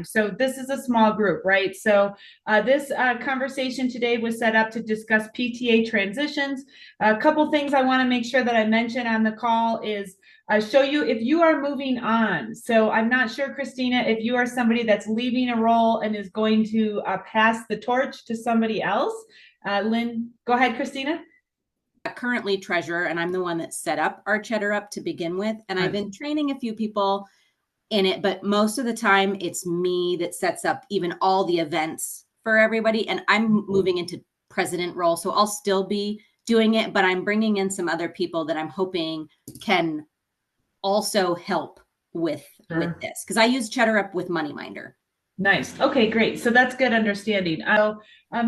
time. So this is a small group, right? So this conversation today was set up to discuss PTA transitions. A couple things I want to make sure that I mention on the call is show you if you are moving on. So I'm not sure, Christina, if you are somebody that's leaving a role and is going to pass the torch to somebody else. Lynn, go ahead, Christina. Currently treasurer, and I'm the one that set up our Cheddar Up to begin with. And I've been training a few people in it, but most of the time it's me that sets up even all the events for everybody. And I'm moving into president role. So I'll still be doing it, but I'm bringing in some other people that I'm hoping can also help with this. Cause I use Cheddar Up with MoneyMinder. Nice. Okay, great. So that's good understanding.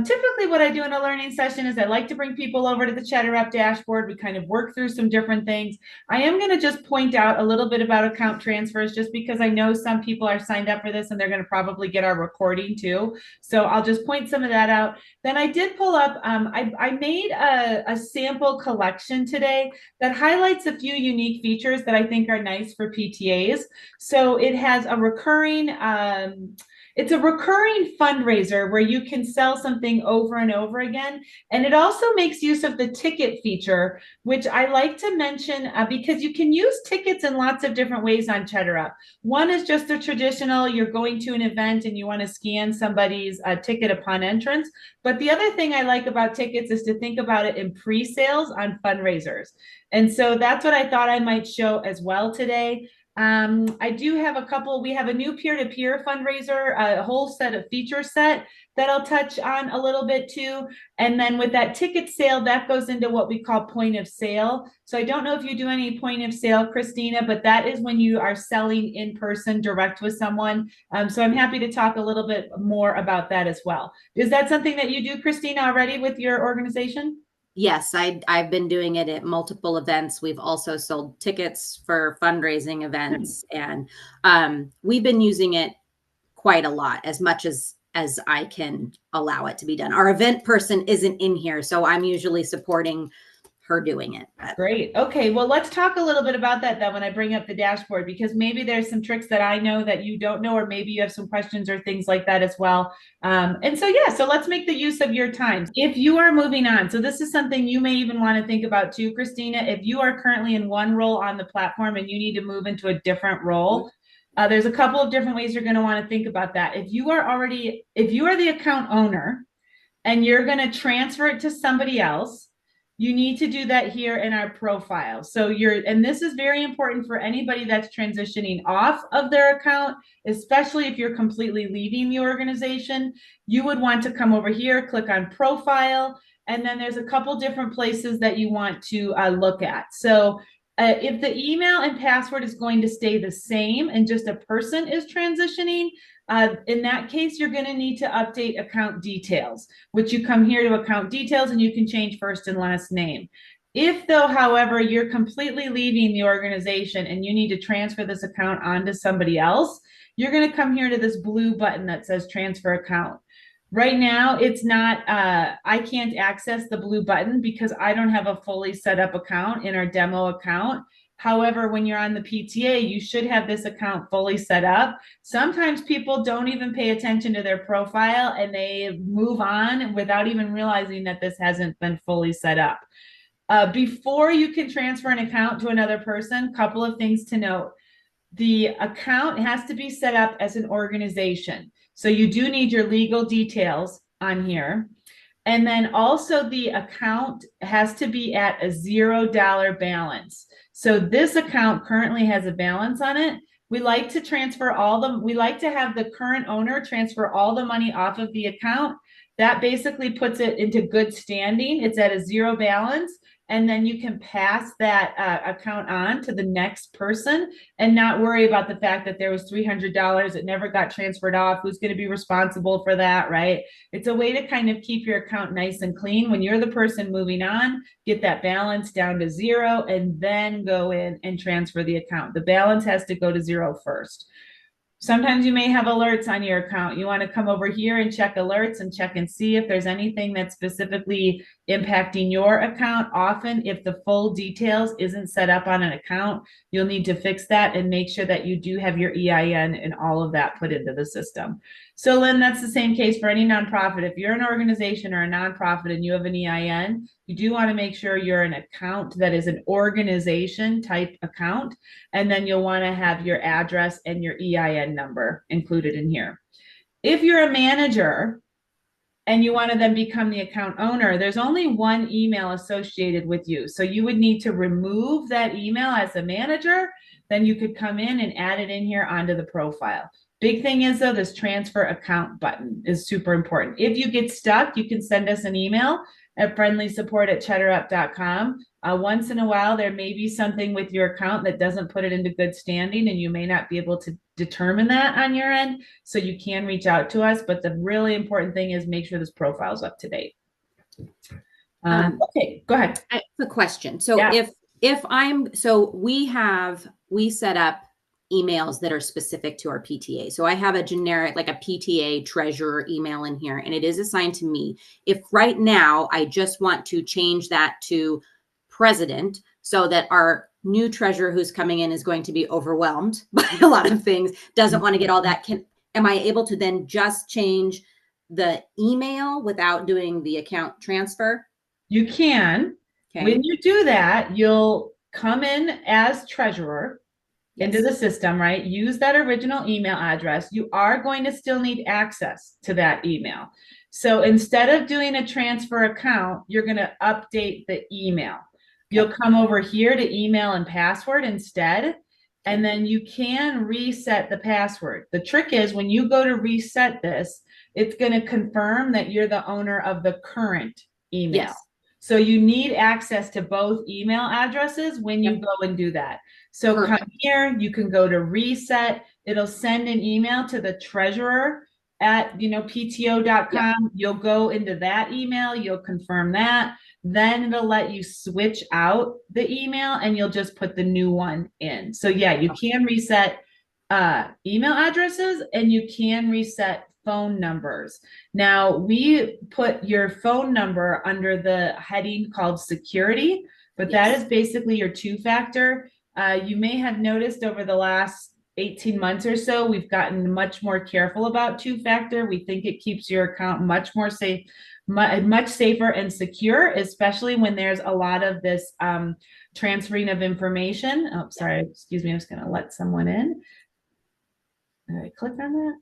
Typically what I do in a learning session is I like to bring people over to the Cheddar Up dashboard. We kind of work through some different things. I am going to just point out a little bit about account transfers just because I know some people are signed up for this and they're going to probably get our recording too. So I'll just point some of that out. Then I did pull up, I made a sample collection today that highlights a few unique features that I think are nice for PTAs. So it has a recurring, it's a recurring fundraiser where you can sell something over and over again. And it also makes use of the ticket feature, which I like to mention because you can use tickets in lots of different ways on Cheddar Up. One is just the traditional, you're going to an event and you want to scan somebody's ticket upon entrance. But the other thing I like about tickets is to think about it in pre-sales on fundraisers. And so that's what I thought I might show as well today. I do have a couple, we have a new peer-to-peer fundraiser, a whole set of feature set that I'll touch on a little bit too. And then with that ticket sale, that goes into what we call point of sale. So I don't know if you do any point of sale, Christina, but that is when you are selling in person direct with someone. So I'm happy to talk a little bit more about that as well. Is that something that you do, Christina, already with your organization? Yes, I've been doing it at multiple events. We've also sold tickets for fundraising events, and we've been using it quite a lot, as much as I can allow it to be done. Our event person isn't in here, so I'm usually supporting her doing it. Great. Okay, well, let's talk a little bit about that then when I bring up the dashboard, because maybe there's some tricks that I know that you don't know, or maybe you have some questions or things like that as well. And so, yeah, so let's make the use of your time. If you are moving on, so this is something you may even want to think about too, Christina. If you are currently in one role on the platform and you need to move into a different role, there's a couple of different ways you're going to want to think about that. If you are the account owner and you're going to transfer it to somebody else, you need to do that here in our profile. So and this is very important for anybody that's transitioning off of their account, especially if you're completely leaving the organization. You would want to come over here, click on profile, and then there's a couple different places that you want to look at. So if the email and password is going to stay the same and just a person is transitioning, in that case, you're going to need to update account details, which you come here to account details and you can change first and last name. If though, however, you're completely leaving the organization and you need to transfer this account onto somebody else, you're going to come here to this blue button that says transfer account. Right now, it's not, I can't access the blue button because I don't have a fully set up account in our demo account. However, when you're on the PTA, you should have this account fully set up. Sometimes people don't even pay attention to their profile and they move on without even realizing that this hasn't been fully set up. Before you can transfer an account to another person, a couple of things to note. The account has to be set up as an organization. So you do need your legal details on here. And then also the account has to be at a $0 balance. So this account currently has a balance on it. We like to we like to have the current owner transfer all the money off of the account. That basically puts it into good standing. It's at a zero balance. And then you can pass that account on to the next person and not worry about the fact that there was $300. It never got transferred off. Who's going to be responsible for that, right? It's a way to kind of keep your account nice and clean. When you're the person moving on, get that balance down to zero and then go in and transfer the account. The balance has to go to zero first. Sometimes you may have alerts on your account. You want to come over here and check alerts and check and see if there's anything that's specifically impacting your account. Often, if the full details isn't set up on an account, you'll need to fix that and make sure that you do have your EIN and all of that put into the system. So Lynn, that's the same case for any nonprofit. If you're an organization or a nonprofit and you have an EIN, you do want to make sure you're an account that is an organization type account. And then you'll want to have your address and your EIN number included in here. If you're a manager and you want to then become the account owner, there's only one email associated with you. So you would need to remove that email as a manager. Then you could come in and add it in here onto the profile. Big thing is though, this transfer account button is super important. If you get stuck, you can send us an email at friendlysupport@cheddarup.com. Once in a while, there may be something with your account that doesn't put it into good standing, and you may not be able to determine that on your end. So you can reach out to us. But the really important thing is make sure this profile is up to date. Okay, go ahead. I have a question. So yeah. We set up emails that are specific to our PTA. So I have a generic, like a PTA treasurer email in here, and it is assigned to me. If right now I just want to change that to president so that our new treasurer who's coming in is going to be overwhelmed by a lot of things, doesn't want to get all that, am I able to then just change the email without doing the account transfer? You can. Okay. When you do that, you'll come in as treasurer. Yes. Into the system, right? Use that original email address. You are going to still need access to that email. So instead of doing a transfer account, you're going to update the email. You'll come over here to email and password instead, and then you can reset the password. The trick is when you go to reset this, it's going to confirm that you're the owner of the current email. Yes. So you need access to both email addresses when you go and do that. So perfect. Come here, you can go to reset. It'll send an email to the treasurer at PTO.com. Yep. You'll go into that email, you'll confirm that. Then it'll let you switch out the email and you'll just put the new one in. So yeah, you can reset email addresses and you can reset phone numbers. Now we put your phone number under the heading called security, but that is basically your two-factor. You may have noticed over the last 18 months or so, we've gotten much more careful about two-factor. We think it keeps your account much more safe, much safer and secure, especially when there's a lot of this transferring of information. Oh, sorry, excuse me, I'm just gonna let someone in. All right, click on that.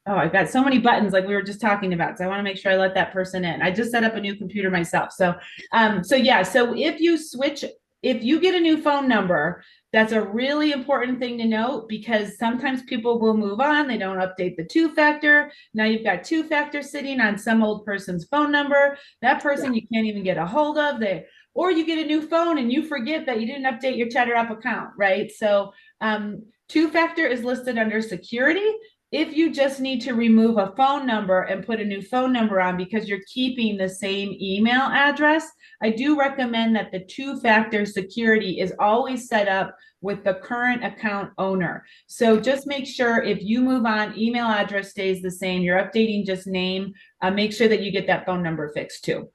Oh, I've got so many buttons like we were just talking about. So I want to make sure I let that person in. I just set up a new computer myself. So yeah, so if you get a new phone number, that's a really important thing to note because sometimes people will move on. They don't update the two-factor. Now you've got two-factor sitting on some old person's phone number. That person you can't even get a hold of. Or you get a new phone and you forget that you didn't update your Cheddar Up account, right? So two-factor is listed under security. If you just need to remove a phone number and put a new phone number on because you're keeping the same email address, I do recommend that the two-factor security is always set up with the current account owner. So just make sure if you move on, email address stays the same. You're updating just name. Make sure that you get that phone number fixed too.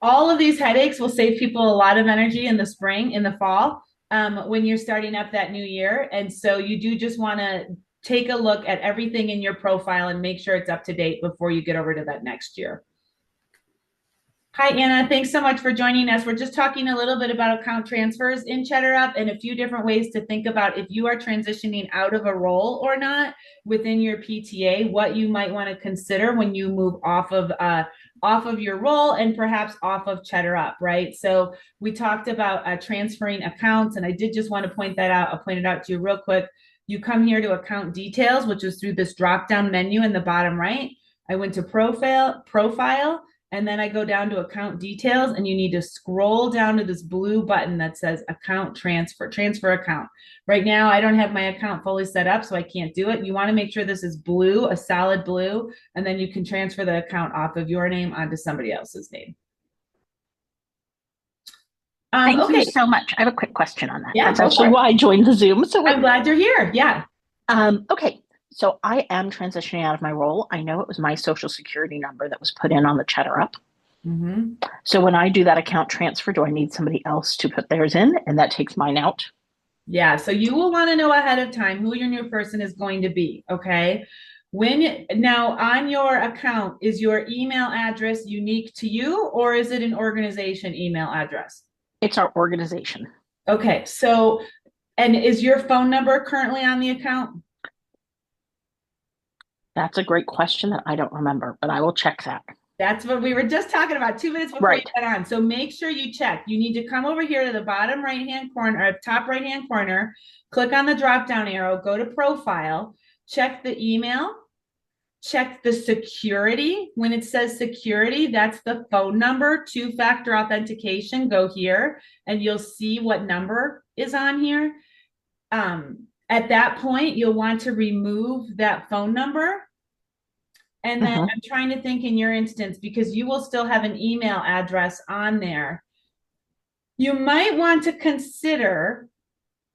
All of these headaches will save people a lot of energy in the spring, in the fall. When you're starting up that new year. And so you do just want to take a look at everything in your profile and make sure it's up to date before you get over to that next year. Hi, Anna. Thanks so much for joining us. We're just talking a little bit about account transfers in Cheddar Up and a few different ways to think about if you are transitioning out of a role or not within your PTA, what you might want to consider when you move off of your role and perhaps off of Cheddar Up, right? So we talked about transferring accounts, and I did just want to point that out. I'll point it out to you real quick. You come here to account details, which is through this drop-down menu in the bottom right. I went to profile, and then I go down to account details, and you need to scroll down to this blue button that says account transfer account. Right now, I don't have my account fully set up, so I can't do it. You want to make sure this is blue, a solid blue, and then you can transfer the account off of your name onto somebody else's name. Thank you so much. I have a quick question on that. Yeah, that's actually why I joined the Zoom. So I'm glad you're here. Yeah. Okay. So I am transitioning out of my role. I know it was my social security number that was put in on the Cheddar Up. Mm-hmm. So when I do that account transfer, do I need somebody else to put theirs in? And that takes mine out. Yeah, so you will want to know ahead of time who your new person is going to be, okay? Now on your account, is your email address unique to you or is it an organization email address? It's our organization. Okay, so, and is your phone number currently on the account? That's a great question that I don't remember, but I will check that. That's what we were just talking about 2 minutes before you got on. So make sure you check. You need to come over here to the bottom right-hand corner, or top right-hand corner, click on the drop-down arrow, go to profile, check the email, check the security. When it says security, that's the phone number, two-factor authentication. Go here and you'll see what number is on here. At that point, you'll want to remove that phone number. And then I'm trying to think in your instance, because you will still have an email address on there. You might want to consider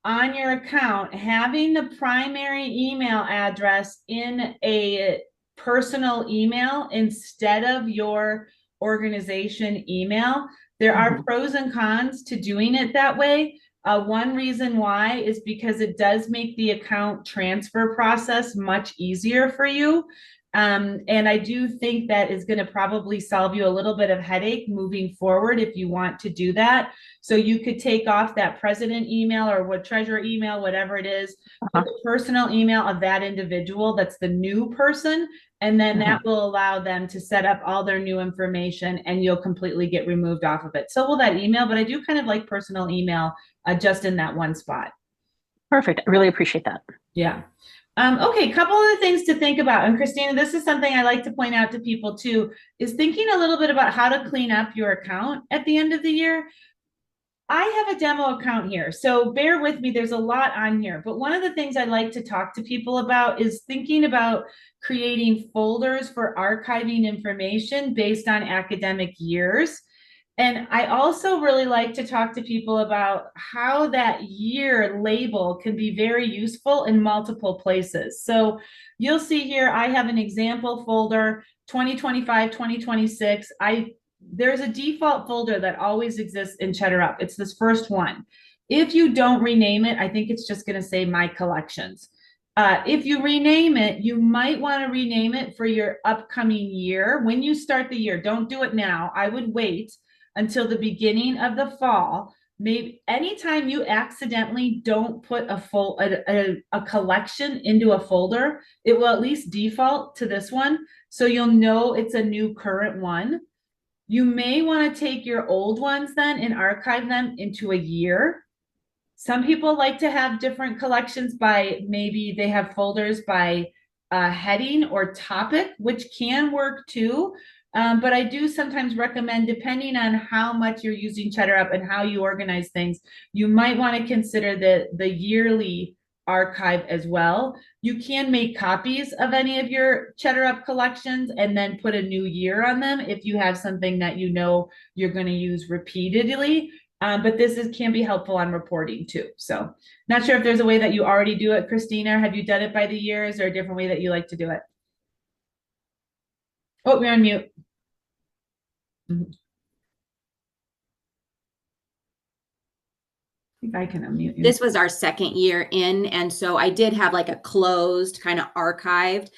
on your account having the primary email address in a personal email instead of your organization email. There are pros and cons to doing it that way. One reason why is because it does make the account transfer process much easier for you. And I do think that is going to probably solve you a little bit of headache moving forward if you want to do that. So you could take off that president email or what treasurer email, whatever it is, put the personal email of that individual that's the new person, and then that will allow them to set up all their new information and you'll completely get removed off of it. So will that email, but I do kind of like personal email just in that one spot. Perfect. I really appreciate that. Yeah. Okay, a couple of the things to think about. And Christina, this is something I like to point out to people too, is thinking a little bit about how to clean up your account at the end of the year. I have a demo account here, so bear with me. There's a lot on here, but one of the things I like to talk to people about is thinking about creating folders for archiving information based on academic years. And I also really like to talk to people about how that year label can be very useful in multiple places. So you'll see here, I have an example folder, 2025, 2026. There's a default folder that always exists in Cheddar Up. It's this first one. If you don't rename it, I think it's just going to say My Collections. If you rename it, you might want to rename it for your upcoming year. When you start the year, don't do it now. I would wait until the beginning of the fall. Maybe anytime you accidentally don't put a collection into a folder, it will at least default to this one. So you'll know it's a new current one. You may want to take your old ones then and archive them into a year. Some people like to have different collections by, maybe they have folders by heading or topic, which can work too. But I do sometimes recommend, depending on how much you're using Cheddar Up and how you organize things, you might want to consider the yearly archive as well. You can make copies of any of your Cheddar Up collections and then put a new year on them if you have something that you know you're going to use repeatedly. But can be helpful on reporting too. So not sure if there's a way that you already do it, Christina. Have you done it by the years or a different way that you like to do it? Oh, you're on mute. I think I can unmute you. This was our second year in, and so I did have like a closed kind of archived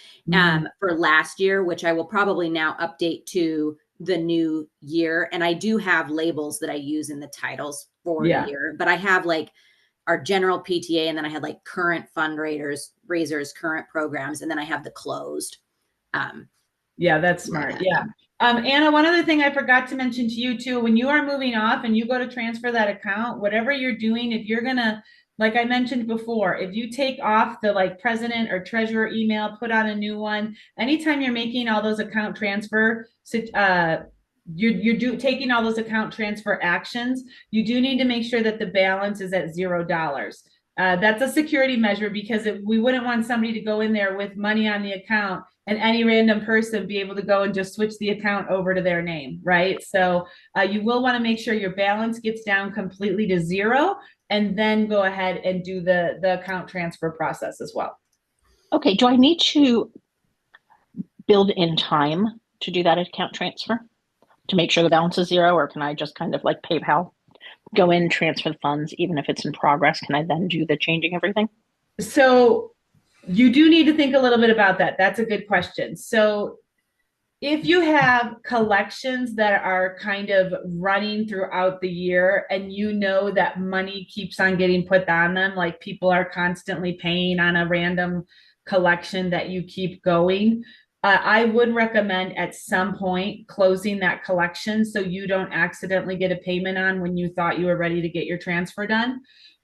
for last year, which I will probably now update to the new year. And I do have labels that I use in the titles for the year, but I have like our general PTA, and then I had like current fundraisers, current programs, and then I have the closed. Yeah, that's smart. Yeah. Anna, one other thing I forgot to mention to you too, when you are moving off and you go to transfer that account, whatever you're doing, if you're gonna, like I mentioned before, if you take off the like president or treasurer email, put on a new one, anytime you're making all those account transfer, you're taking all those account transfer actions, you do need to make sure that the balance is at $0. That's a security measure because we wouldn't want somebody to go in there with money on the account and any random person be able to go and just switch the account over to their name, right? So you will want to make sure your balance gets down completely to 0 and then go ahead and do the account transfer process as well. Okay, do I need to build in time to do that account transfer to make sure the balance is zero, or can I just kind of like PayPal go in, transfer the funds, even if it's in progress? Can I then do the changing everything? So you do need to think a little bit about that. That's a good question. So if you have collections that are kind of running throughout the year and you know that money keeps on getting put on them, like people are constantly paying on a random collection that you keep going, I would recommend at some point closing that collection so you don't accidentally get a payment on when you thought you were ready to get your transfer done.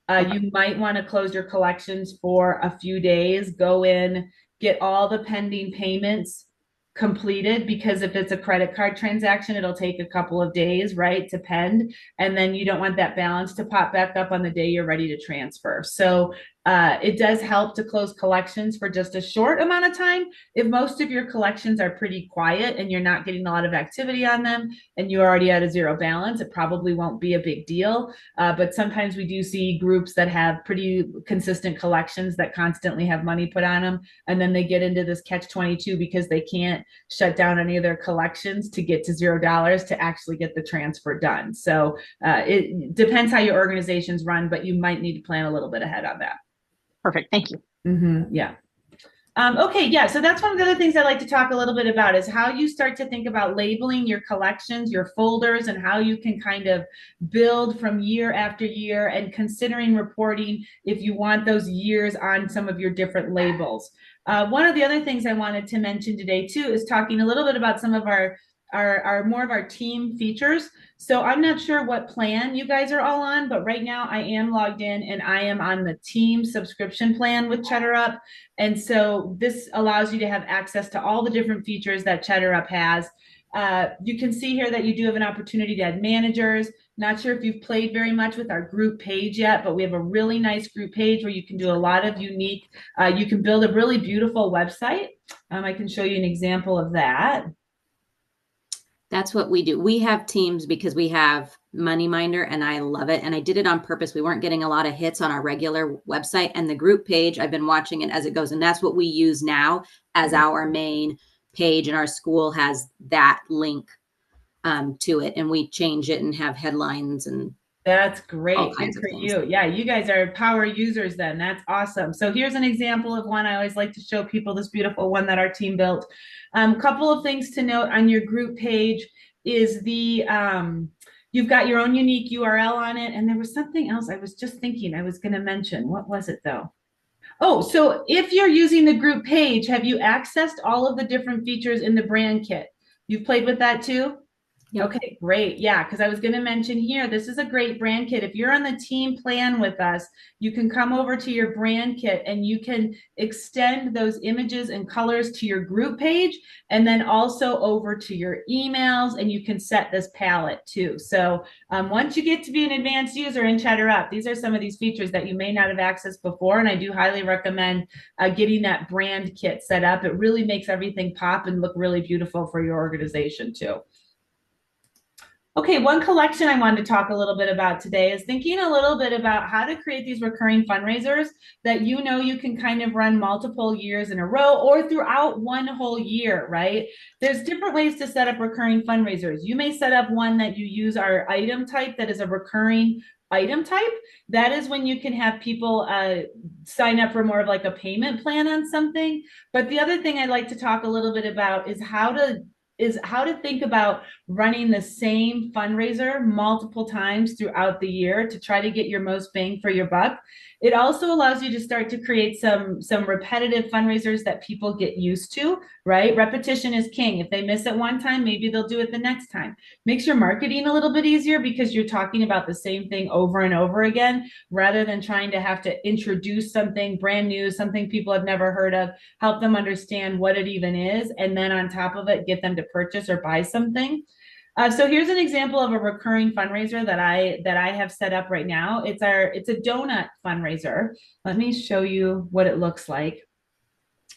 You might want to close your collections for a few days, go in, get all the pending payments completed, because if it's a credit card transaction, it'll take a couple of days, right, to pend. And then you don't want that balance to pop back up on the day you're ready to transfer. So it does help to close collections for just a short amount of time. If most of your collections are pretty quiet and you're not getting a lot of activity on them and you're already at a zero balance, it probably won't be a big deal. But sometimes we do see groups that have pretty consistent collections that constantly have money put on them. And then they get into this catch-22 because they can't shut down any of their collections to get to $0 to actually get the transfer done. So it depends how your organization's run, but you might need to plan a little bit ahead on that. Perfect. Thank you. Yeah. Okay, yeah, so that's one of the other things I like to talk a little bit about is how you start to think about labeling your collections, your folders, and how you can kind of build from year after year and considering reporting if you want those years on some of your different labels. One of the other things I wanted to mention today too is talking a little bit about some of our more of our team features. So I'm not sure what plan you guys are all on, but right now I am logged in and I am on the team subscription plan with Cheddar Up. And so this allows you to have access to all the different features that Cheddar Up has. You can see here that you do have an opportunity to add managers. Not sure if you've played very much with our group page yet, but we have a really nice group page where you can do a lot of unique, you can build a really beautiful website. I can show you an example of that. That's what we do. We have teams because we have MoneyMinder and I love it. And I did it on purpose. We weren't getting a lot of hits on our regular website, and the group page, I've been watching it as it goes. And that's what we use now as our main page. And our school has that link to it. And we change it and have headlines and that's great. all kinds Good for of things. you. Yeah, you guys are power users then. That's awesome. So here's an example of one I always like to show people, this beautiful one that our team built. Couple of things to note on your group page is the you've got your own unique URL on it. And there was something else I was just thinking I was going to mention. What was it though? Oh, so if you're using the group page, have you accessed all of the different features in the brand kit? You've played with that too? Yep. Okay, great. Yeah, because I was going to mention here, this is a great brand kit. If you're on the team plan with us, you can come over to your brand kit and you can extend those images and colors to your group page and then also over to your emails, and you can set this palette too. So once you get to be an advanced user in Cheddar Up, these are some of these features that you may not have accessed before, and I do highly recommend getting that brand kit set up. It really makes everything pop and look really beautiful for your organization too. Okay, one collection I wanted to talk a little bit about today is thinking a little bit about how to create these recurring fundraisers that you know you can kind of run multiple years in a row or throughout one whole year, right? There's different ways to set up recurring fundraisers. You may set up one that you use our item type that is a recurring item type. That is when you can have people sign up for more of like a payment plan on something. But the other thing I'd like to talk a little bit about is how to think about running the same fundraiser multiple times throughout the year to try to get your most bang for your buck. It also allows you to start to create some repetitive fundraisers that people get used to, right? Repetition is king. If they miss it one time, maybe they'll do it the next time. Makes your marketing a little bit easier because you're talking about the same thing over and over again, rather than trying to have to introduce something brand new, something people have never heard of, help them understand what it even is, and then on top of it, get them to purchase or buy something. So here's an example of a recurring fundraiser that I have set up right now. It's a donut fundraiser. Let me show you what it looks like.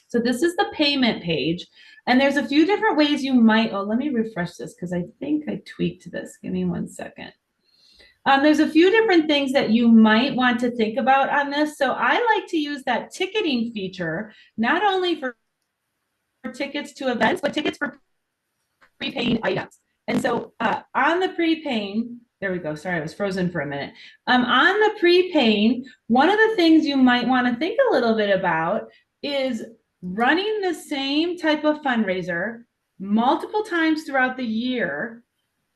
So this is the payment page, and there's a few different ways you might. Oh, let me refresh this because I think I tweaked this. Give me one second. There's a few different things that you might want to think about on this. So I like to use that ticketing feature, not only for tickets to events, but tickets for prepaying items. And so on the prepaying, there we go. Sorry, I was frozen for a minute. On the prepaying, one of the things you might want to think a little bit about is running the same type of fundraiser multiple times throughout the year.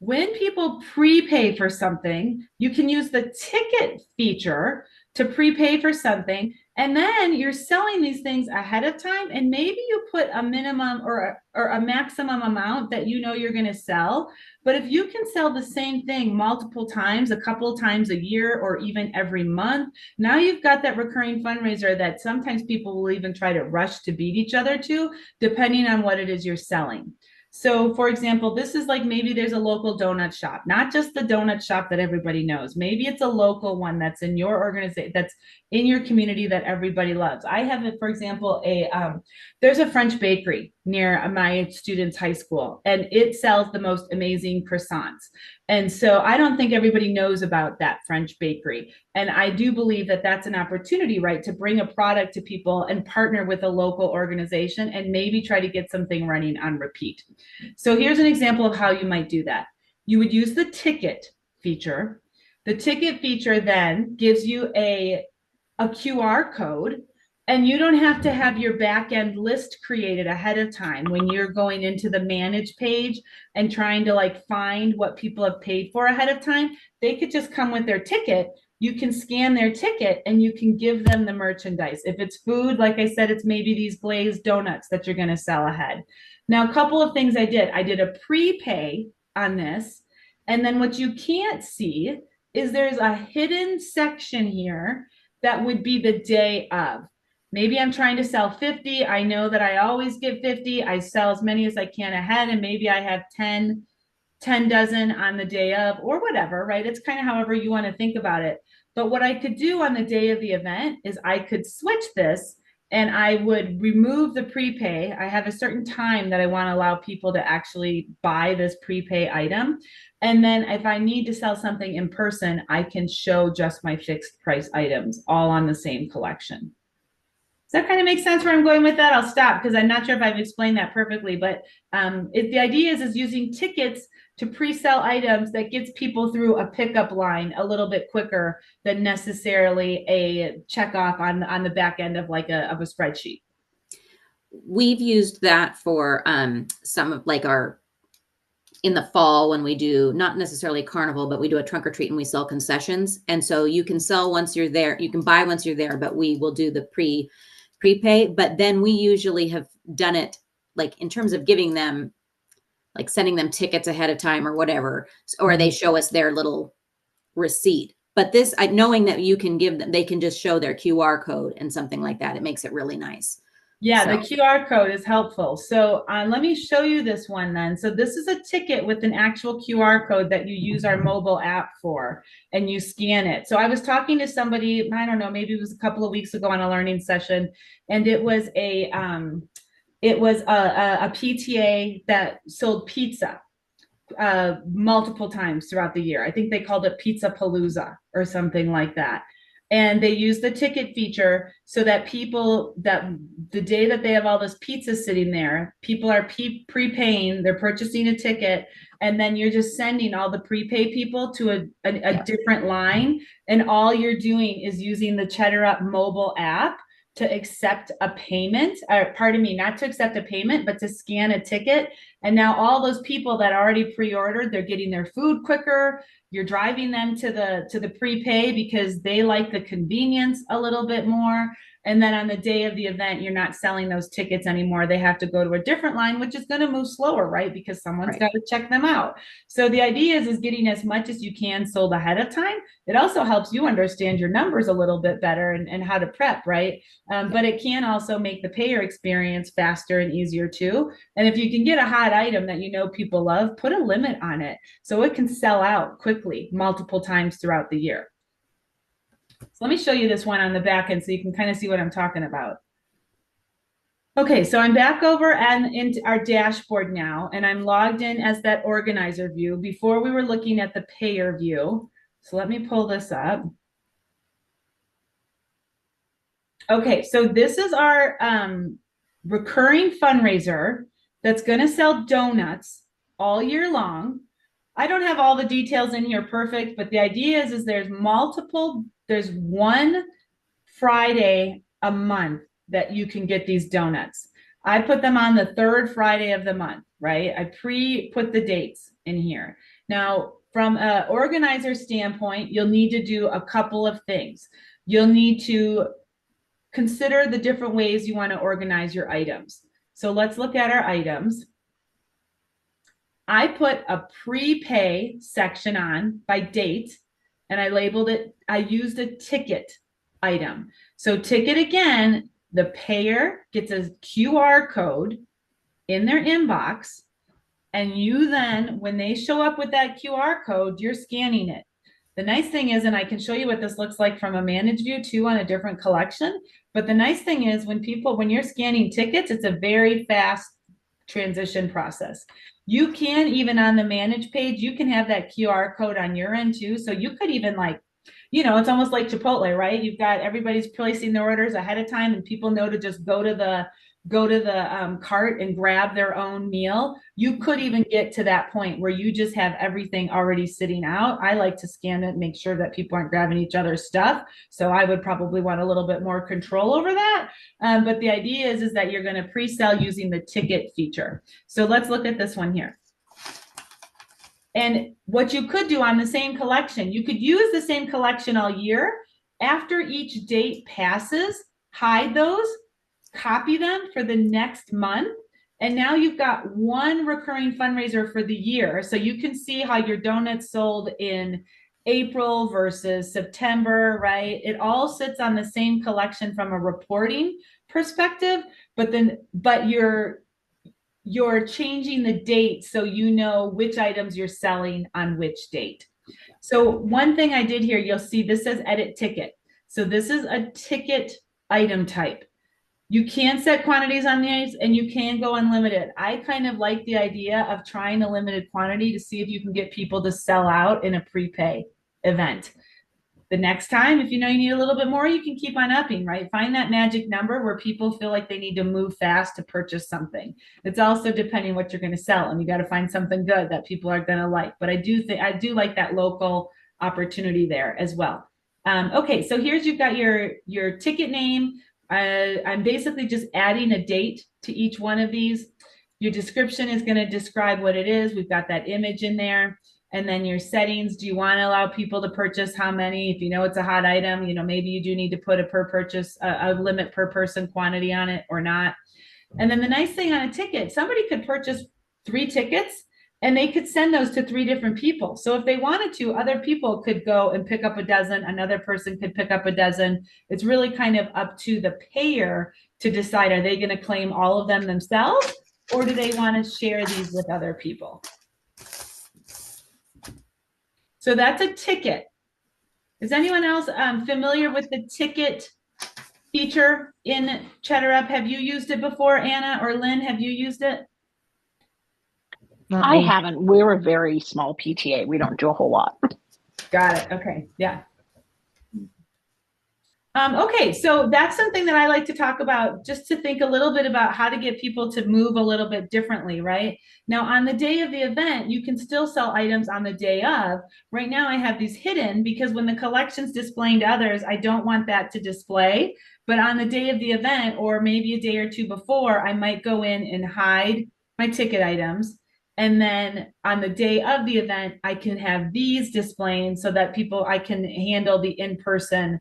When people prepay for something, you can use the ticket feature to prepay for something. And then you're selling these things ahead of time. And maybe you put a minimum or a maximum amount that you know you're going to sell. But if you can sell the same thing multiple times, a couple of times a year, or even every month, now you've got that recurring fundraiser that sometimes people will even try to rush to beat each other to, depending on what it is you're selling. So for example, this is like maybe there's a local donut shop, not just the donut shop that everybody knows. Maybe it's a local one that's in your organization, that's in your community that everybody loves. I have, for example, there's a French bakery near my students' high school, and it sells the most amazing croissants. And so I don't think everybody knows about that French bakery. And I do believe that that's an opportunity, right, to bring a product to people and partner with a local organization and maybe try to get something running on repeat. So here's an example of how you might do that. You would use the ticket feature. The ticket feature then gives you a QR code, and you don't have to have your back end list created ahead of time when you're going into the manage page and trying to like find what people have paid for ahead of time. They could just come with their ticket. You can scan their ticket and you can give them the merchandise. If it's food, like I said, it's maybe these glazed donuts that you're going to sell ahead. Now, a couple of things I did a prepay on this. And then what you can't see is there's a hidden section here that would be the day of. Maybe I'm trying to sell 50. I know that I always give 50. I sell as many as I can ahead, and maybe I have 10 dozen on the day of, or whatever, right? It's kind of however you want to think about it. But what I could do on the day of the event is I could switch this and I would remove the prepay. I have a certain time that I want to allow people to actually buy this prepay item. And then if I need to sell something in person, I can show just my fixed price items all on the same collection. Does that kind of make sense where I'm going with that? I'll stop because I'm not sure if I've explained that perfectly, but the idea is using tickets to pre-sell items that gets people through a pickup line a little bit quicker than necessarily a checkoff on the back end of like a spreadsheet. We've used that for some of like our, in the fall when we do not necessarily carnival, but we do a trunk or treat and we sell concessions. And so you can sell once you're there, you can buy once you're there, but we will do the prepay. But then we usually have done it like in terms of giving them, like sending them tickets ahead of time or whatever, or they show us their little receipt. But this, knowing that you can give them, they can just show their QR code and something like that. It makes it really nice. Yeah, so the QR code is helpful. So let me show you this one then. So this is a ticket with an actual QR code that you use our mobile app for, and you scan it. So I was talking to somebody, I don't know, maybe it was a couple of weeks ago on a learning session, and it was a PTA that sold pizza multiple times throughout the year. I think they called it Pizza Palooza or something like that. And they use the ticket feature so that people, that the day that they have all this pizza sitting there, people are prepaying, they're purchasing a ticket, and then you're just sending all the prepay people to a different line. And all you're doing is using the Cheddar Up mobile app to accept a payment, or pardon me, not to accept a payment, but to scan a ticket. And now all those people that already pre-ordered, they're getting their food quicker. You're driving them to the prepay because they like the convenience a little bit more. And then on the day of the event, you're not selling those tickets anymore. They have to go to a different line, which is going to move slower, right? Because someone's got to check them out. So the idea is getting as much as you can sold ahead of time. It also helps you understand your numbers a little bit better and how to prep, right? But it can also make the payer experience faster and easier too. And if you can get a hot item that you know people love, put a limit on it so it can sell out quickly multiple times throughout the year. So let me show you this one on the back end so you can kind of see what I'm talking about. Okay, so I'm back over and into our dashboard now, and I'm logged in as that organizer view. Before we were looking at the payer view. So let me pull this up. Okay, so this is our recurring fundraiser that's going to sell donuts all year long. I don't have all the details in here perfect, but the idea is there's one Friday a month that you can get these donuts. I put them on the third Friday of the month, right? I put the dates in here. Now, from an organizer standpoint, you'll need to do a couple of things. You'll need to consider the different ways you want to organize your items. So let's look at our items. I put a prepay section on by date, and I labeled it, I used a ticket item. So ticket, again, the payer gets a QR code in their inbox, and you then, when they show up with that QR code, you're scanning it. The nice thing is, and I can show you what this looks like from a managed view too on a different collection, but the nice thing is when you're scanning tickets, it's a very fast transition process. You can, even on the manage page, you can have that QR code on your end too. So you could even it's almost like Chipotle, right? You've got everybody's placing their orders ahead of time and people know to just go to the cart and grab their own meal. You could even get to that point where you just have everything already sitting out. I like to scan it and make sure that people aren't grabbing each other's stuff. So I would probably want a little bit more control over that. But the idea is that you're going to pre-sell using the ticket feature. So let's look at this one here. And what you could do on the same collection, you could use the same collection all year. After each date passes, hide those, copy them for the next month. And now you've got one recurring fundraiser for the year. So you can see how your donuts sold in April versus September, right? It all sits on the same collection from a reporting perspective, but you're changing the date so you know which items you're selling on which date. So one thing I did here, you'll see this says edit ticket. So this is a ticket item type. You can set quantities on these and you can go unlimited. I kind of like the idea of trying a limited quantity to see if you can get people to sell out in a prepay event. The next time, if you know you need a little bit more, you can keep on upping, right? Find that magic number where people feel like they need to move fast to purchase something. It's also depending what you're going to sell, and you got to find something good that people are going to like. But I do like that local opportunity there as well. Okay, so you've got your ticket name. I'm basically just adding a date to each one of these. Your description is going to describe what it is. We've got that image in there. And then your settings, do you want to allow people to purchase how many? If you know it's a hot item, maybe you do need to put a limit per person quantity on it or not. And then the nice thing on a ticket, somebody could purchase 3 tickets and they could send those to 3 different people. So if they wanted to, other people could go and pick up a dozen, another person could pick up a dozen. It's really kind of up to the payer to decide, are they going to claim all of them themselves or do they want to share these with other people? So that's a ticket. Is anyone else familiar with the ticket feature in Cheddar Up? Have you used it before, Anna or Lynn? Have you used it? I haven't. We're a very small PTA. We don't do a whole lot. Got it. Okay. Yeah. Okay, so that's something that I like to talk about, just to think a little bit about how to get people to move a little bit differently, right? Now, on the day of the event, you can still sell items on the day of. Right now, I have these hidden because when the collection's displaying to others, I don't want that to display. But on the day of the event, or maybe a day or two before, I might go in and hide my ticket items. And then on the day of the event, I can have these displaying so that I can handle the in-person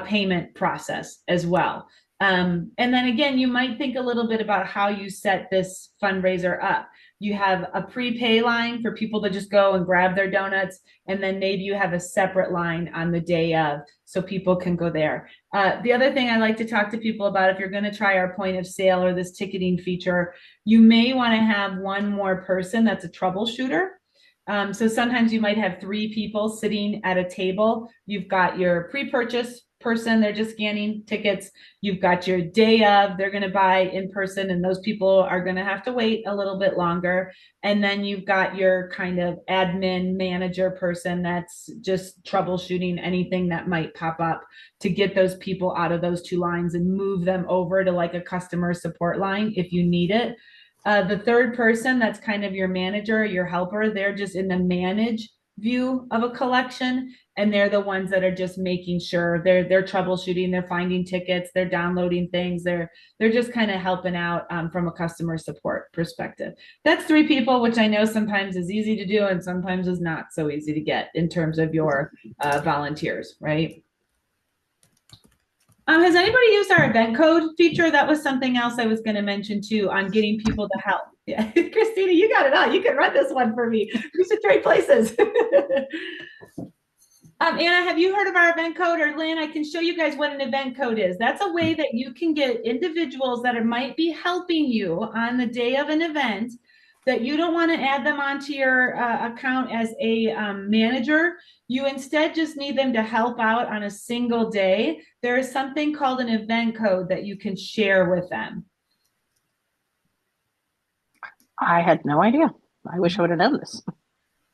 payment process as well. And then again, you might think a little bit about how you set this fundraiser up. You have a prepay line for people to just go and grab their donuts. And then maybe you have a separate line on the day of so people can go there. The other thing I like to talk to people about, if you're going to try our point of sale or this ticketing feature, you may want to have one more person that's a troubleshooter. So sometimes you might have 3 people sitting at a table. You've got your pre-purchase person, they're just scanning tickets. You've got your day of, they're going to buy in person, and those people are going to have to wait a little bit longer. And then you've got your kind of admin manager person that's just troubleshooting anything that might pop up to get those people out of those two lines and move them over to like a customer support line if you need it. The third person, that's kind of your manager, your helper, they're just in the manage view of a collection, and they're the ones that are just making sure they're troubleshooting, they're finding tickets, they're downloading things, they're just kind of helping out from a customer support perspective. That's three people, which I know sometimes is easy to do and sometimes is not so easy to get in terms of your volunteers, right? Has anybody used our event code feature? That was something else I was going to mention too on getting people to help. Yeah, Christina, you got it all. You can run this one for me. We should trade places. Anna, have you heard of our event code? Or Lynn, I can show you guys what an event code is. That's a way that you can get individuals that might be helping you on the day of an event that you don't want to add them onto your account as a manager. You instead just need them to help out on a single day. There is something called an event code that you can share with them. I had no idea. I wish I would have known this.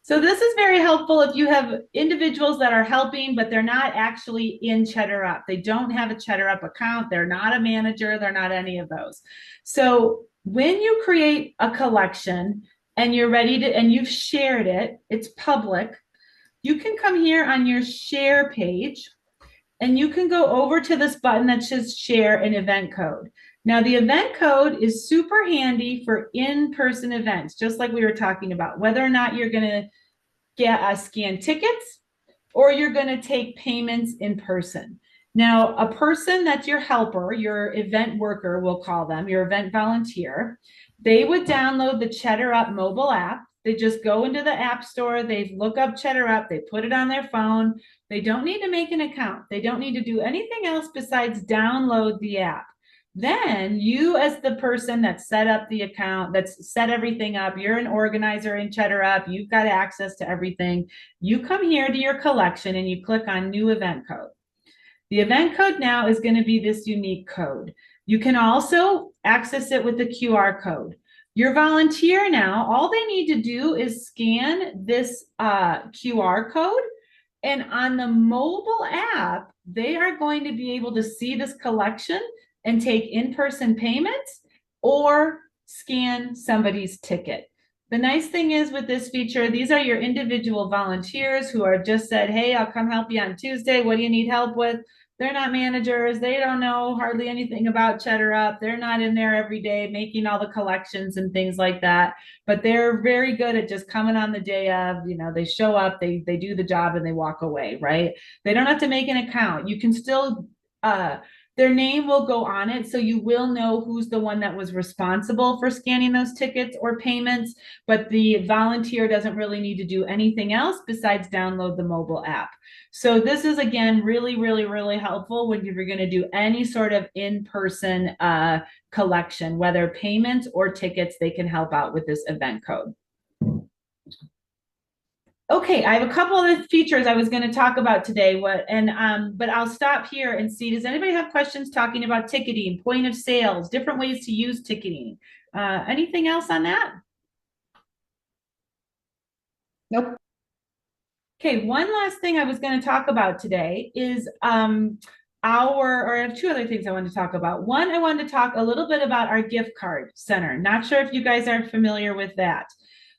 So this is very helpful if you have individuals that are helping, but they're not actually in Cheddar Up. They don't have a Cheddar Up account. They're not a manager. They're not any of those. So when you create a collection and you're ready to, and you've shared it, it's public, you can come here on your share page and you can go over to this button that says share an event code. Now the event code is super handy for in-person events, just like we were talking about, whether or not you're going to get scan tickets or you're going to take payments in person. Now, a person that's your helper, your event worker, we'll call them, your event volunteer, they would download the Cheddar Up mobile app. They just go into the app store, they look up Cheddar Up, they put it on their phone. They don't need to make an account. They don't need to do anything else besides download the app. Then you, as the person that set up the account, that's set everything up, you're an organizer in Cheddar Up, you've got access to everything. You come here to your collection and you click on new event code. The event code now is going to be this unique code. You can also access it with the QR code. Your volunteer now, all they need to do is scan this QR code, and on the mobile app, they are going to be able to see this collection and take in-person payments or scan somebody's ticket. The nice thing is with this feature, these are your individual volunteers who are just said, hey, I'll come help you on Tuesday. What do you need help with? They're not managers. They don't know hardly anything about Cheddar Up. They're not in there every day making all the collections and things like that. But they're very good at just coming on the day of, you know, they show up, they do the job and they walk away, right? They don't have to make an account. You can still, their name will go on it, so you will know who's the one that was responsible for scanning those tickets or payments, but the volunteer doesn't really need to do anything else besides download the mobile app. So this is, again, really, really, really helpful when you're going to do any sort of in-person collection, whether payments or tickets, they can help out with this event code. Okay, I have a couple other features I was going to talk about today. But I'll stop here and see. Does anybody have questions talking about ticketing, point of sales, different ways to use ticketing? Anything else on that? Nope. Okay, one last thing I was going to talk about today is I have two other things I wanted to talk about. One, I wanted to talk a little bit about our gift card center. Not sure if you guys are familiar with that.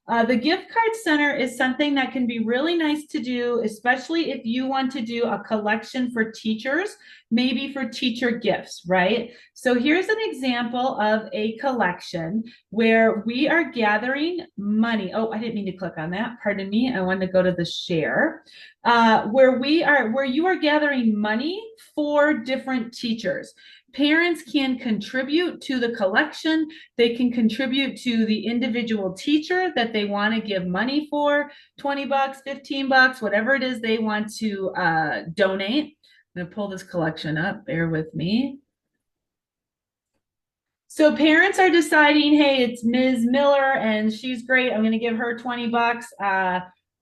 The gift card center is something that can be really nice to do, especially if you want to do a collection for teachers, maybe for teacher gifts, right? So here's an example of a collection where we are gathering money. Oh, I didn't mean to click on that. Pardon me. I wanted to go to the share, where you are gathering money for different teachers. Parents can contribute to the collection. They can contribute to the individual teacher that they want to give money for, 20 bucks, 15 bucks, whatever it is they want to donate. I'm going to pull this collection up. Bear with me. So parents are deciding, hey, it's Ms. Miller and she's great. I'm going to give her 20 bucks.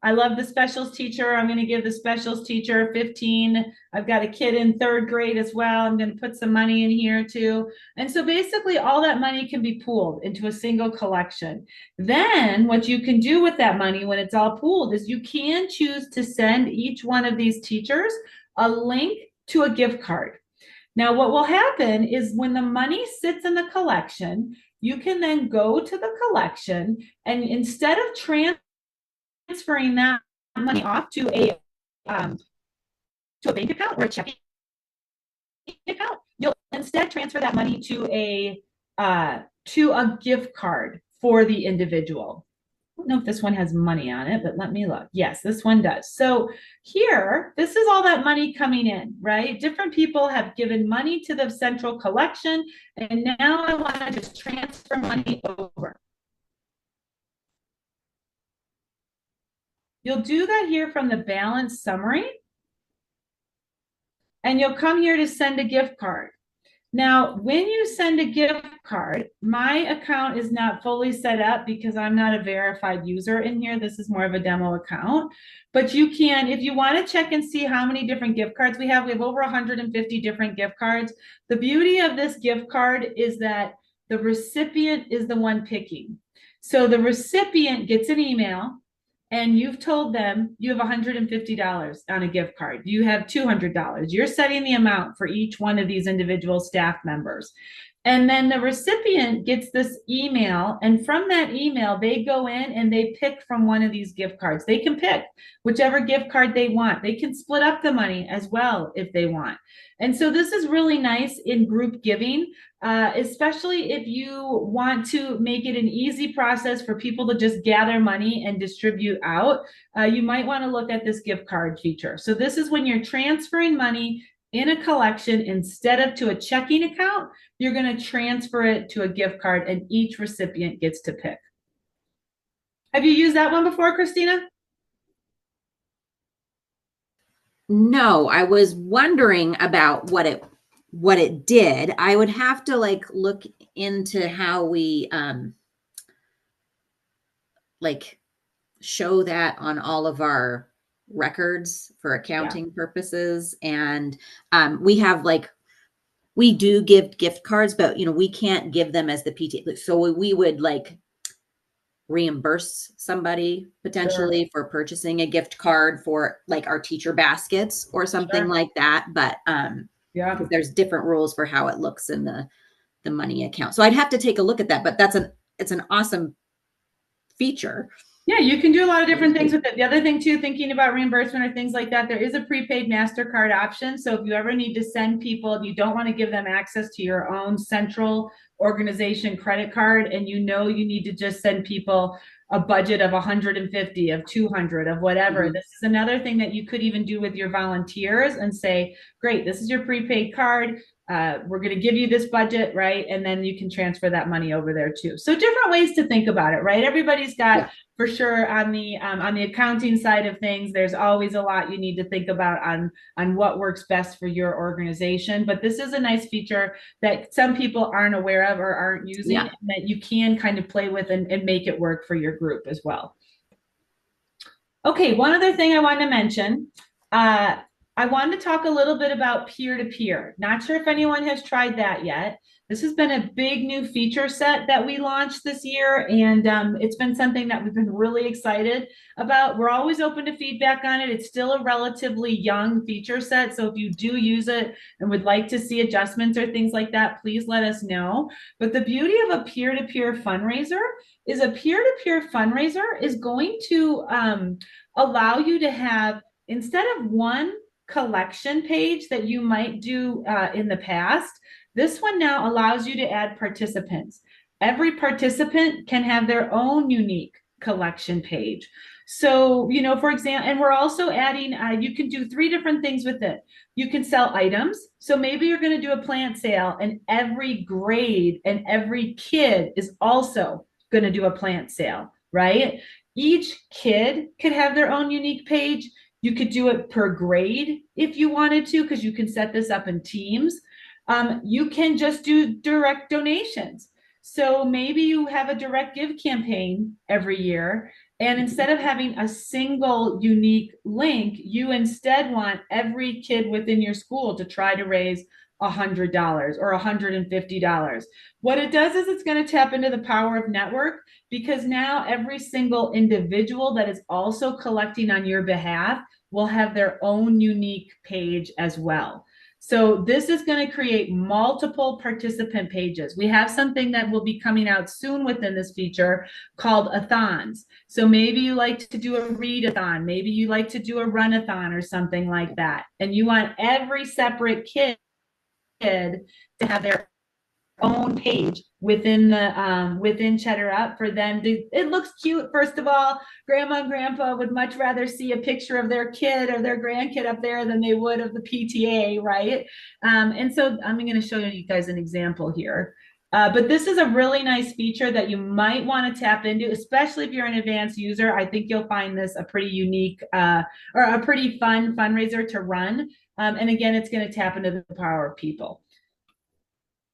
I love the specials teacher. I'm going to give the specials teacher 15. I've got a kid in 3rd grade as well. I'm going to put some money in here too. And so basically all that money can be pooled into a single collection. Then what you can do with that money when it's all pooled is you can choose to send each one of these teachers a link to a gift card. Now, what will happen is when the money sits in the collection, you can then go to the collection, and instead of transferring that money off to a bank account or a checking account, you'll instead transfer that money to a gift card for the individual. I don't know if this one has money on it, but let me look. Yes, this one does. So here, this is all that money coming in, right? Different people have given money to the central collection, and now I want to just transfer money over. You'll do that here from the balance summary, and you'll come here to send a gift card. Now, when you send a gift card, my account is not fully set up because I'm not a verified user in here. This is more of a demo account, but you can, if you want to check and see how many different gift cards we have over 150 different gift cards. The beauty of this gift card is that the recipient is the one picking. So the recipient gets an email, and you've told them you have $150 on a gift card. You have $200. You're setting the amount for each one of these individual staff members. And then the recipient gets this email, and from that email, they go in and they pick from one of these gift cards. They can pick whichever gift card they want. They can split up the money as well if they want. And so this is really nice in group giving, especially if you want to make it an easy process for people to just gather money and distribute out. You might want to look at this gift card feature. So this is when you're transferring money in a collection. Instead of to a checking account, you're going to transfer it to a gift card, and each recipient gets to pick. Have you used that one before, Christina? No, I was wondering about what it did. I would have to like look into how we like show that on all of our records for accounting purposes. And we have we do give gift cards, but we can't give them as the PTA. So we would like reimburse somebody potentially for purchasing a gift card for like our teacher baskets or something like that. But because there's different rules for how it looks in the money account. So I'd have to take a look at that, but it's an awesome feature. Yeah, you can do a lot of different things with it. The other thing too, thinking about reimbursement or things like that, there is a prepaid MasterCard option. So if you ever need to send people, if you don't want to give them access to your own central organization credit card, and you need to just send people a budget of 150, of 200, of whatever. This is another thing that you could even do with your volunteers and say, great, this is your prepaid card. We're going to give you this budget, right? And then you can transfer that money over there too. So different ways to think about it, right? Everybody's got, for sure, on the accounting side of things, there's always a lot you need to think about on what works best for your organization. But this is a nice feature that some people aren't aware of or aren't using, and that you can kind of play with and make it work for your group as well. Okay, one other thing I wanted to mention. I wanted to talk a little bit about peer-to-peer. Not sure if anyone has tried that yet. This has been a big new feature set that we launched this year, and it's been something that we've been really excited about. We're always open to feedback on it. It's still a relatively young feature set, so if you do use it and would like to see adjustments or things like that, please let us know. But the beauty of a peer-to-peer fundraiser is going to allow you to have, instead of one collection page that you might do in the past, this one now allows you to add participants. Every participant can have their own unique collection page. So, for example, and we're also adding, you can do 3 different things with it. You can sell items. So maybe you're going to do a plant sale, and every grade and every kid is also going to do a plant sale, right? Each kid could have their own unique page. You could do it per grade if you wanted to, because you can set this up in teams. You can just do direct donations. So maybe you have a direct give campaign every year, And instead of having a single unique link, you instead want every kid within your school to try to raise $100 or $150. What it does is it's going to tap into the power of network, because now every single individual that is also collecting on your behalf will have their own unique page as well. So this is going to create multiple participant pages. We have something that will be coming out soon within this feature called athons. So maybe you like to do a readathon, maybe you like to do a runathon or something like that. And you want every separate kid to have their own page within the within Cheddar Up for them to, it looks cute. First of all, grandma and grandpa would much rather see a picture of their kid or their grandkid up there than they would of the PTA, right? And so I'm going to show you guys an example here. But this is a really nice feature that you might want to tap into, especially if you're an advanced user. I think you'll find this a pretty unique or a pretty fun fundraiser to run. And again, it's going to tap into the power of people.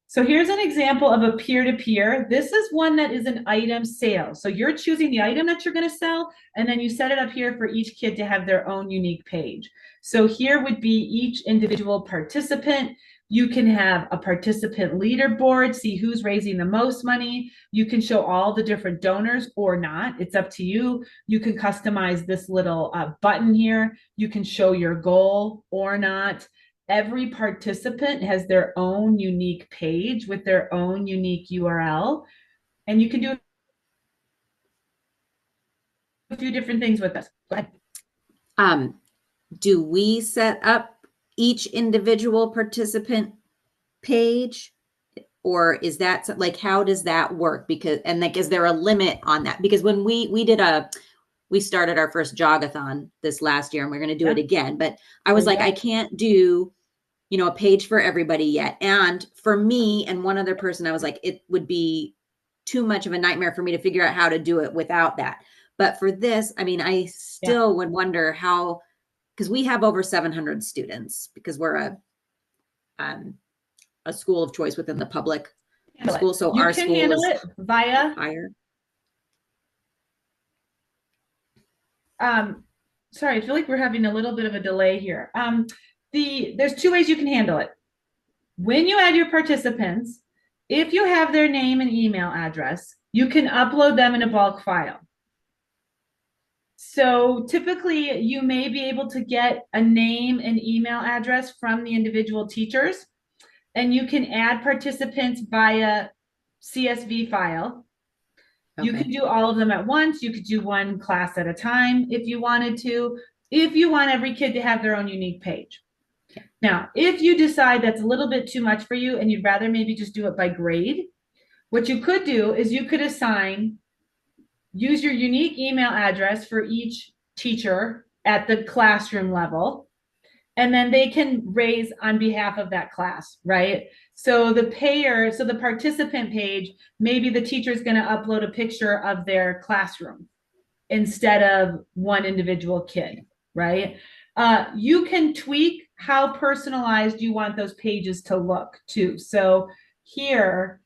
So here's an example of a peer-to-peer. This is one that is an item sale. So you're choosing the item that you're going to sell, and then you set it up here for each kid to have their own unique page. So here would be each individual participant. You can have a participant leaderboard, see who's raising the most money. You can show all the different donors or not. It's up to you. You can customize this little button here. You can show your goal or not. Every participant has their own unique page with their own unique URL. And you can do a few different things with this. Go ahead. Do we set up each individual participant page, or is that like, how does that work? Because, and like, is there a limit on that? Because when we started our first jogathon this last year, and we're going to do it again, but I was like, I can't do, you know, a page for everybody yet. And for me and one other person, I was like, it would be too much of a nightmare for me to figure out how to do it without that. But for this, I mean, I still would wonder how, because we have over 700 students, because we're a school of choice within the public school. So you our can school handle is it via higher. Sorry, I feel like we're having a little bit of a delay here. There's two ways you can handle it. When you add your participants, if you have their name and email address, you can upload them in a bulk file. So typically you may be able to get a name and email address from the individual teachers, and you can add participants via CSV file. You could do all of them at once. You could do one class at a time if you wanted to, if you want every kid to have their own unique page. Now, if you decide that's a little bit too much for you and you'd rather maybe just do it by grade, what you could do is you could use your unique email address for each teacher at the classroom level, and then they can raise on behalf of that class, right? So the participant page, maybe the teacher is going to upload a picture of their classroom instead of one individual kid, right? You can tweak how personalized you want those pages to look too. So here,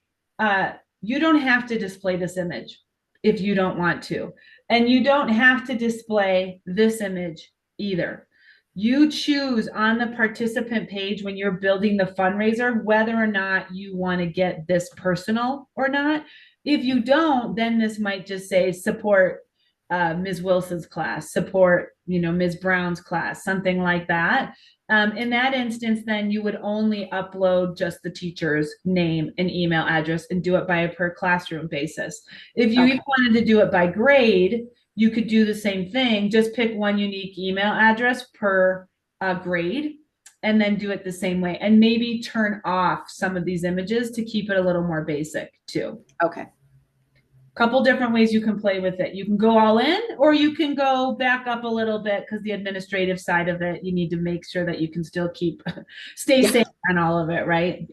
you don't have to display this image if you don't want to. And you don't have to display this image either. You choose on the participant page when you're building the fundraiser whether or not you want to get this personal or not. If you don't, then this might just say support Ms. Wilson's class, support, Ms. Brown's class, something like that. In that instance, then you would only upload just the teacher's name and email address and do it by a per classroom basis. If you even wanted to do it by grade, you could do the same thing, just pick one unique email address per grade and then do it the same way, and maybe turn off some of these images to keep it a little more basic too. Okay. Couple different ways you can play with it. You can go all in, or you can go back up a little bit, because the administrative side of it, you need to make sure that you can still stay safe on all of it, right?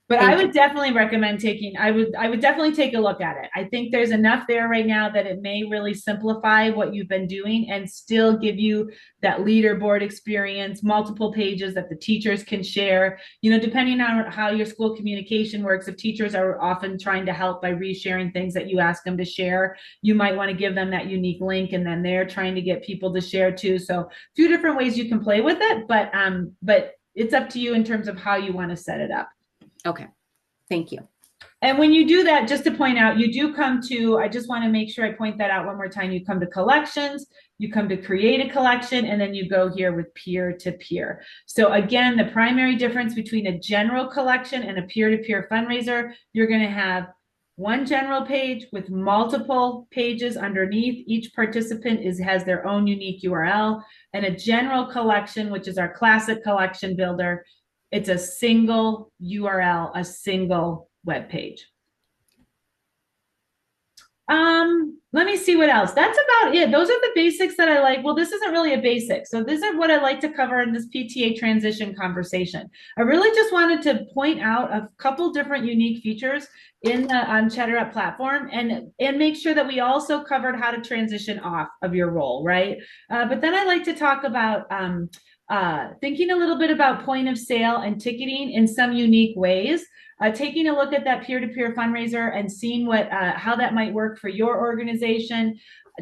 But Thank I you. would definitely recommend I would definitely take a look at it. I think there's enough there right now that it may really simplify what you've been doing and still give you that leaderboard experience, multiple pages that the teachers can share. You know, depending on how your school communication works, if teachers are often trying to help by resharing things that you ask them to share, you might want to give them that unique link, and then they're trying to get people to share too. So a few different ways you can play with it, but it's up to you in terms of how you want to set it up. Okay, thank you. And when you do that, just to point out, you do come to, I just want to make sure I point that out one more time. You come to collections, you come to create a collection, and then you go here with peer-to-peer. So again, the primary difference between a general collection and a peer-to-peer fundraiser, you're going to have one general page with multiple pages underneath. Each participant has their own unique URL, and a general collection, which is our classic collection builder, it's a single URL, a single web page. Let me see what else. That's about it. Those are the basics that I like. Well, this isn't really a basic. So this is what I like to cover in this PTA transition conversation. I really just wanted to point out a couple different unique features in the Cheddar Up platform and make sure that we also covered how to transition off of your role, right? But then I like to talk about thinking a little bit about point of sale and ticketing in some unique ways. Taking a look at that peer-to-peer fundraiser and seeing how that might work for your organization.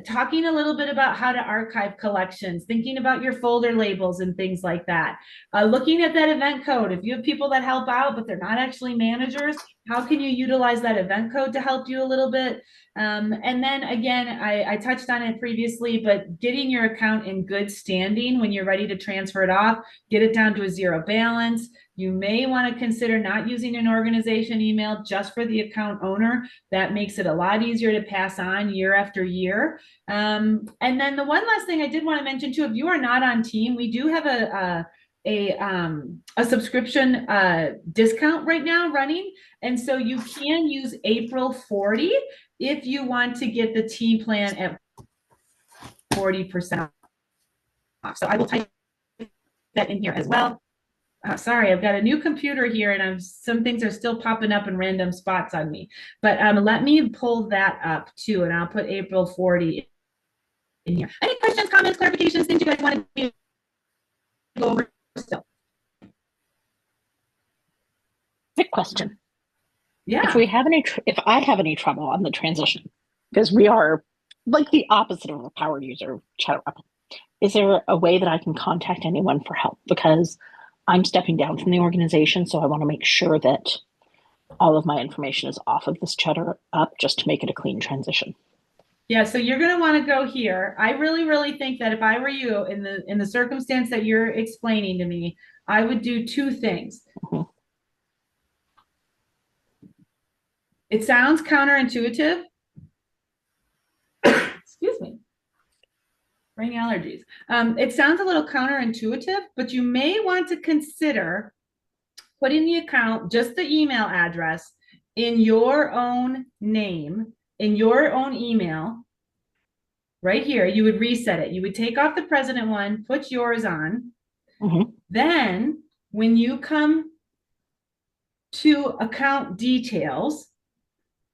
Talking a little bit about how to archive collections, thinking about your folder labels and things like that. Looking at that event code. If you have people that help out, but they're not actually managers, how can you utilize that event code to help you a little bit? And then again, I touched on it previously, but getting your account in good standing when you're ready to transfer it off, get it down to a zero balance. You may want to consider not using an organization email just for the account owner. That makes it a lot easier to pass on year after year. And then the one last thing I did want to mention too, if you are not on team, we do have a subscription discount right now running. And so you can use April 40 if you want to get the team plan at 40% off. So I will type that in here as well. Sorry, I've got a new computer here and some things are still popping up in random spots on me. But let me pull that up too, and I'll put April 40 in here. Any questions, comments, clarifications, things you guys want to go over still? Quick question. Yeah. If I have any trouble on the transition, because we are like the opposite of a power user, Cheddar Up, is there a way that I can contact anyone for help? Because I'm stepping down from the organization, so I want to make sure that all of my information is off of this Cheddar Up just to make it a clean transition. Yeah, so you're going to want to go here. I really, really think that if I were you in the circumstance that you're explaining to me, I would do two things. Mm-hmm. It sounds counterintuitive. Excuse me. Brain allergies. It sounds a little counterintuitive, but you may want to consider putting the account, just the email address, in your own name, in your own email. Right here, you would reset it. You would take off the president one, put yours on. Mm-hmm. Then when you come to account details,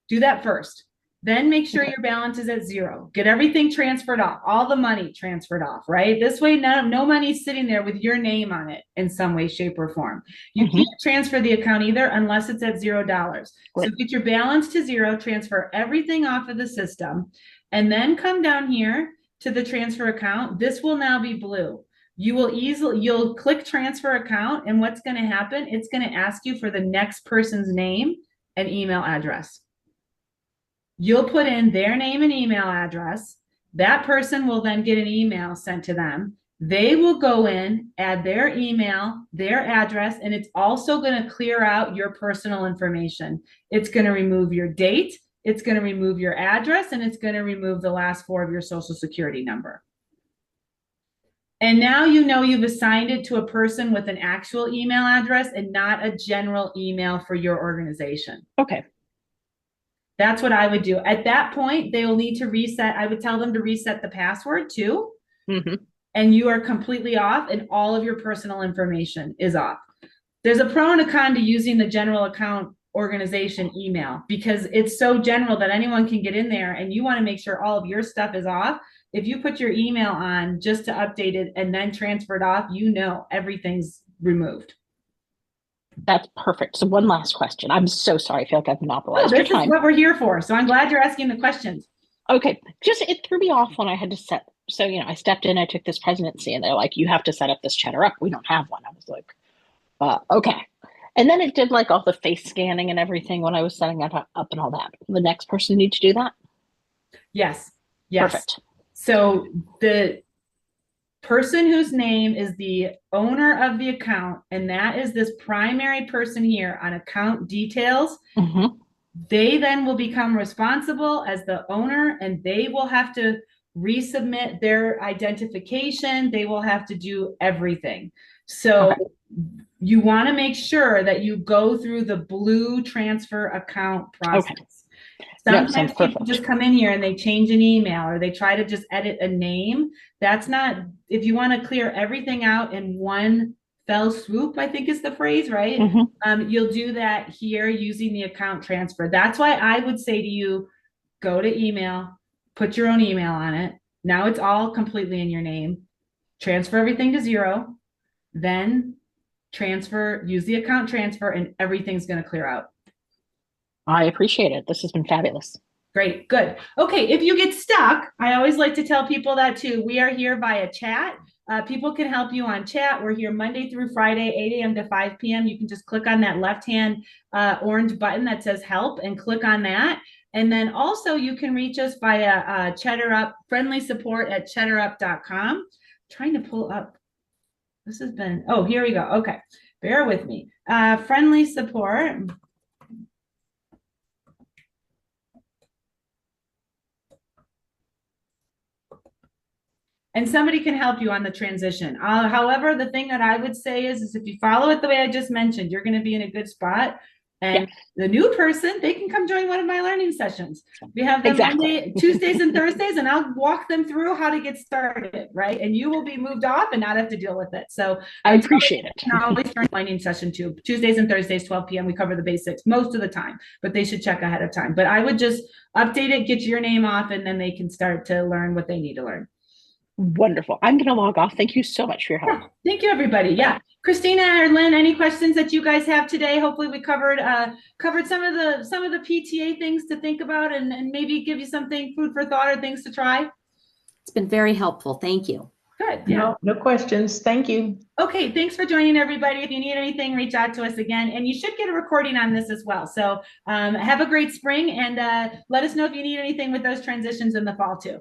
do that first. Then make sure your balance is at zero. Get everything transferred off, all the money transferred off, right? This way, no money's sitting there with your name on it in some way, shape, or form. You can't transfer the account either unless it's at $0. Right. So get your balance to zero, transfer everything off of the system, and then come down here to the transfer account. This will now be blue. You'll click transfer account, and what's going to happen? It's going to ask you for the next person's name and email address. You'll put in their name and email address. That person will then get an email sent to them. They will go in, add their email, their address, and it's also going to clear out your personal information. It's going to remove your date, it's going to remove your address, and it's going to remove the last 4 of your social security number. And now you know you've assigned it to a person with an actual email address and not a general email for your organization. Okay. That's what I would do. At that point, they will need to reset. I would tell them to reset the password too. Mm-hmm. And you are completely off and all of your personal information is off. There's a pro and a con to using the general account organization email because it's so general that anyone can get in there, and you want to make sure all of your stuff is off. If you put your email on just to update it and then transfer it off, everything's removed. That's perfect. So one last question. I'm so sorry. I feel like I've monopolized your This is time. what we're here for. So I'm glad you're asking the questions. Okay. Just it threw me off when I had to set. So, I stepped in, I took this presidency, and they're like, you have to set up this Cheddar Up. We don't have one. I was like, okay. And then it did like all the face scanning and everything when I was setting it up and all that. The next person need to do that? Yes. Perfect. So the person whose name is the owner of the account, and that is this primary person here on account details, they then will become responsible as the owner, and they will have to resubmit their identification. They will have to do everything. So you want to make sure that you go through the blue transfer account process. Sometimes people just come in here and they change an email or they try to just edit a name. That's not, if you want to clear everything out in one fell swoop, I think is the phrase, right? You'll do that here using the account transfer. That's why I would say to you, go to email, put your own email on it. Now it's all completely in your name. Transfer everything to 0, then use the account transfer, and everything's going to clear out. I appreciate it. This has been fabulous. Great. Good. Okay. If you get stuck, I always like to tell people that too. We are here via chat. People can help you on chat. We're here Monday through Friday, 8 a.m. to 5 p.m. You can just click on that left-hand orange button that says help and click on that. And then also you can reach us via Cheddar Up, friendly support at cheddarup.com. Trying to pull up. This has been, oh, here we go. Okay. Bear with me. Friendly support. And somebody can help you on the transition. However, the thing that I would say is if you follow it the way I just mentioned, you're going to be in a good spot. And the new person, they can come join one of my learning sessions. We have them Monday, Tuesdays, and Thursdays, and I'll walk them through how to get started, right? And you will be moved off and not have to deal with it. So I appreciate it. I always start a learning session too. Tuesdays and Thursdays, 12 p.m. We cover the basics most of the time, but they should check ahead of time. But I would just update it, get your name off, and then they can start to learn what they need to learn. Wonderful. I'm going to log off. Thank you so much for your help. Yeah, thank you, everybody. Yeah. Christina or Lynn, any questions that you guys have today? Hopefully we covered some of the PTA things to think about and maybe give you something, food for thought or things to try. It's been very helpful. Thank you. Good. Yeah. No questions. Thank you. Okay. Thanks for joining, everybody. If you need anything, reach out to us again. And you should get a recording on this as well. So have a great spring and let us know if you need anything with those transitions in the fall too.